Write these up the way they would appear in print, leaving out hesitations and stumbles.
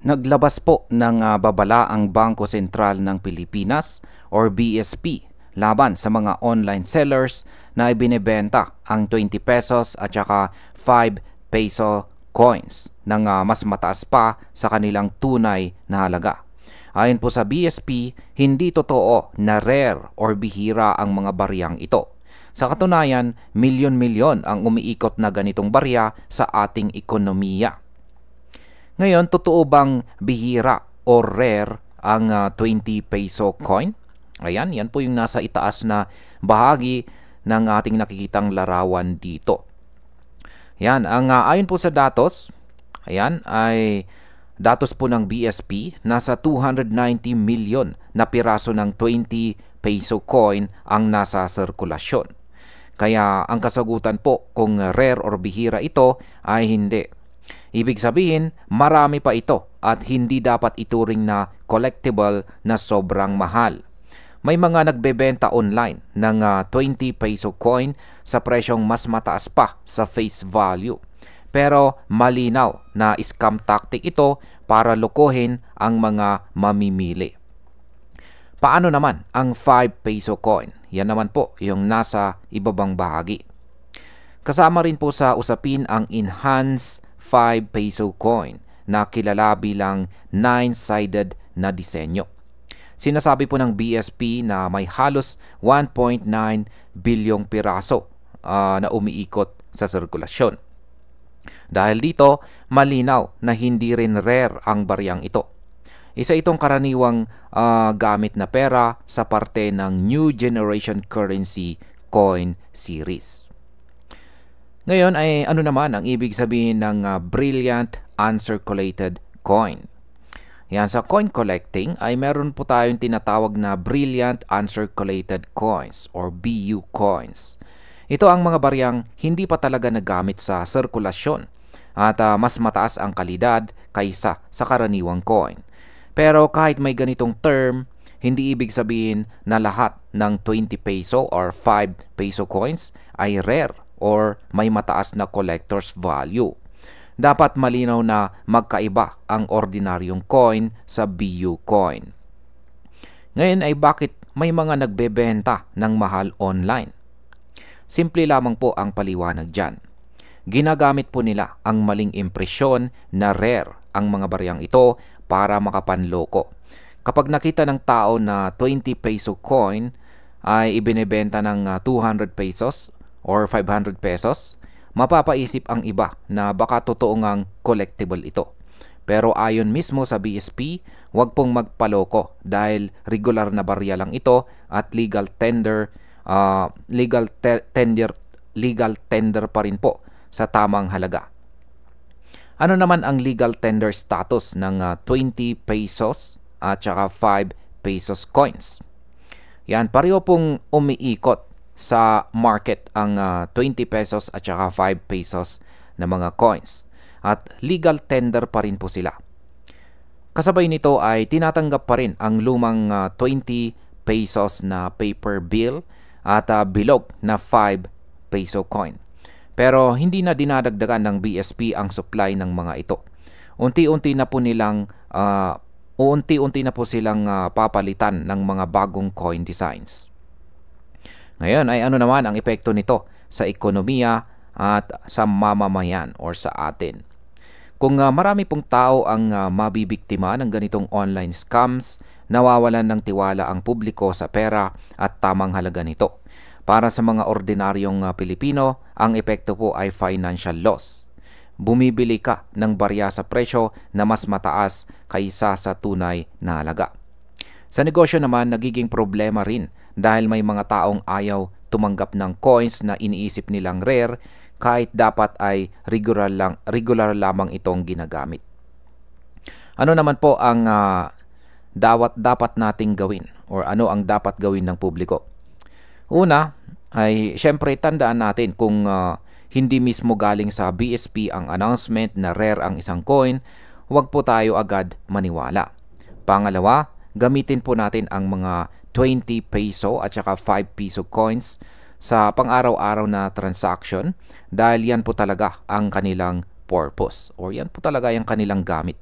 Naglabas po ng babala ang Bangko Sentral ng Pilipinas or BSP laban sa mga online sellers na ibinebenta ang 20 pesos at saka 5 peso coins ng mas mataas pa sa kanilang tunay na halaga. Ayon po sa BSP, hindi totoo na rare or bihira ang mga bariyang ito. Sa katunayan, milyon-milyon ang umiikot na ganitong barya sa ating ekonomiya. Ngayon, totoo bang bihira o rare ang 20 peso coin? Ayan, yan po yung nasa itaas na bahagi ng ating nakikitang larawan dito. Yan, ayon po sa datos, ayan, ay datos po ng BSP, nasa 290 million na piraso ng 20 peso coin ang nasa sirkulasyon. Kaya ang kasagutan po kung rare or bihira ito ay hindi. Ibig sabihin, marami pa ito at hindi dapat ituring na collectible na sobrang mahal. May mga nagbebenta online ng 20 peso coin sa presyong mas mataas pa sa face value. Pero malinaw na scam tactic ito para lokohin ang mga mamimili. Paano naman ang 5 peso coin? Yan naman po yung nasa ibabang bahagi. Kasama rin po sa usapin ang enhanced 5 peso coin na kilala bilang 9-sided na disenyo. Sinasabi po ng BSP na may halos 1.9 bilyong piraso na umiikot sa sirkulasyon. Dahil dito, malinaw na hindi rin rare ang bariyang ito. Isa itong karaniwang gamit na pera sa parte ng New Generation Currency Coin Series. Ngayon ay ano naman ang ibig sabihin ng Brilliant Uncirculated Coin? Yan, sa coin collecting ay meron po tayong tinatawag na Brilliant Uncirculated Coins or BU coins. Ito ang mga bariyang hindi pa talaga nagamit sa sirkulasyon at mas mataas ang kalidad kaysa sa karaniwang coin. Pero kahit may ganitong term, hindi ibig sabihin na lahat ng 20 peso or 5 peso coins ay rare or may mataas na collector's value. Dapat malinaw na magkaiba ang ordinaryong coin sa BU coin. Ngayon ay bakit may mga nagbebenta ng mahal online? Simple lamang po ang paliwanag dyan. Ginagamit po nila ang maling impresyon na rare ang mga bariyang ito para makapanloko. Kapag nakita ng tao na 20 peso coin ay ibinebenta ng 200 pesos or 500 pesos, mapapaisip ang iba na baka totoo ngang collectible ito. Pero ayon mismo sa BSP, huwag pong magpaloko dahil regular na barya lang ito at legal tender pa rin po sa tamang halaga. Ano naman ang legal tender status ng 20 pesos at saka 5 pesos coins? Yan, pareho pong umiikot sa market ang 20 pesos at saka 5 pesos na mga coins. At legal tender pa rin po sila. Kasabay nito ay tinatanggap pa rin ang lumang 20 pesos na paper bill at bilog na 5 peso coin. Pero hindi na dinadagdagan ng BSP ang supply ng mga ito. Unti-unti na po silang papalitan ng mga bagong coin designs. Ngayon ay ano naman ang epekto nito sa ekonomiya at sa mamamayan or sa atin. Kung marami pong tao ang mabibiktima ng ganitong online scams, nawawalan ng tiwala ang publiko sa pera at tamang halaga nito. Para sa mga ordinaryong Pilipino, ang epekto po ay financial loss. Bumibili ka ng barya sa presyo na mas mataas kaysa sa tunay na halaga. Sa negosyo naman, nagiging problema rin dahil may mga taong ayaw tumanggap ng coins na iniisip nilang rare kahit dapat ay regular lamang itong ginagamit. Ano naman po ang dapat nating gawin or ano ang dapat gawin ng publiko? Una ay syempre tandaan natin kung hindi mismo galing sa BSP ang announcement na rare ang isang coin, huwag po tayo agad maniwala. Pangalawa, gamitin po natin ang mga 20 peso at saka 5 peso coins sa pang-araw-araw na transaction dahil yan po talaga ang kanilang purpose or yan po talaga yung kanilang gamit.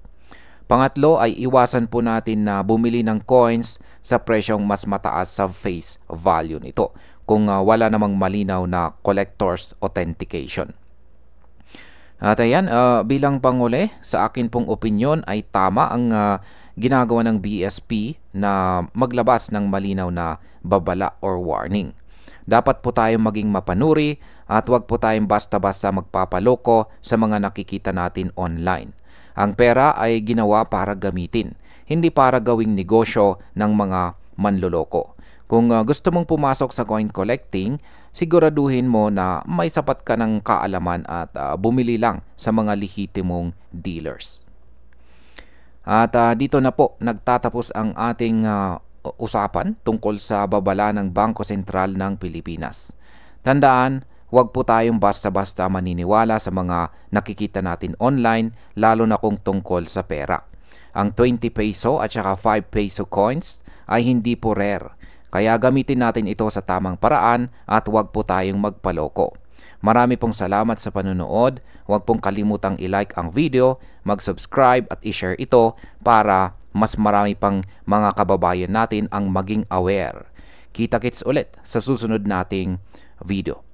Pangatlo ay iwasan po natin na bumili ng coins sa presyong mas mataas sa face value nito kung wala namang malinaw na collector's authentication. At ayan, bilang panghuli, sa akin pong opinyon ay tama ang ginagawa ng BSP na maglabas ng malinaw na babala or warning. Dapat po tayong maging mapanuri at huwag po tayong basta-basta magpapaloko sa mga nakikita natin online. Ang pera ay ginawa para gamitin, hindi para gawing negosyo ng mga manloloko. Kung gusto mong pumasok sa coin collecting, siguraduhin mo na may sapat ka ng kaalaman at bumili lang sa mga lehitimong dealers. At dito na po nagtatapos ang ating usapan tungkol sa babala ng Bangko Sentral ng Pilipinas. Tandaan, huwag po tayong basta-basta maniniwala sa mga nakikita natin online, lalo na kung tungkol sa pera. Ang 20 peso at saka 5 peso coins ay hindi po rare. Kaya gamitin natin ito sa tamang paraan at huwag po tayong magpaloko. Marami pong salamat sa panonood. Huwag pong kalimutang i-like ang video, mag-subscribe at i-share ito para mas marami pang mga kababayan natin ang maging aware. Kita-kits ulit sa susunod nating video.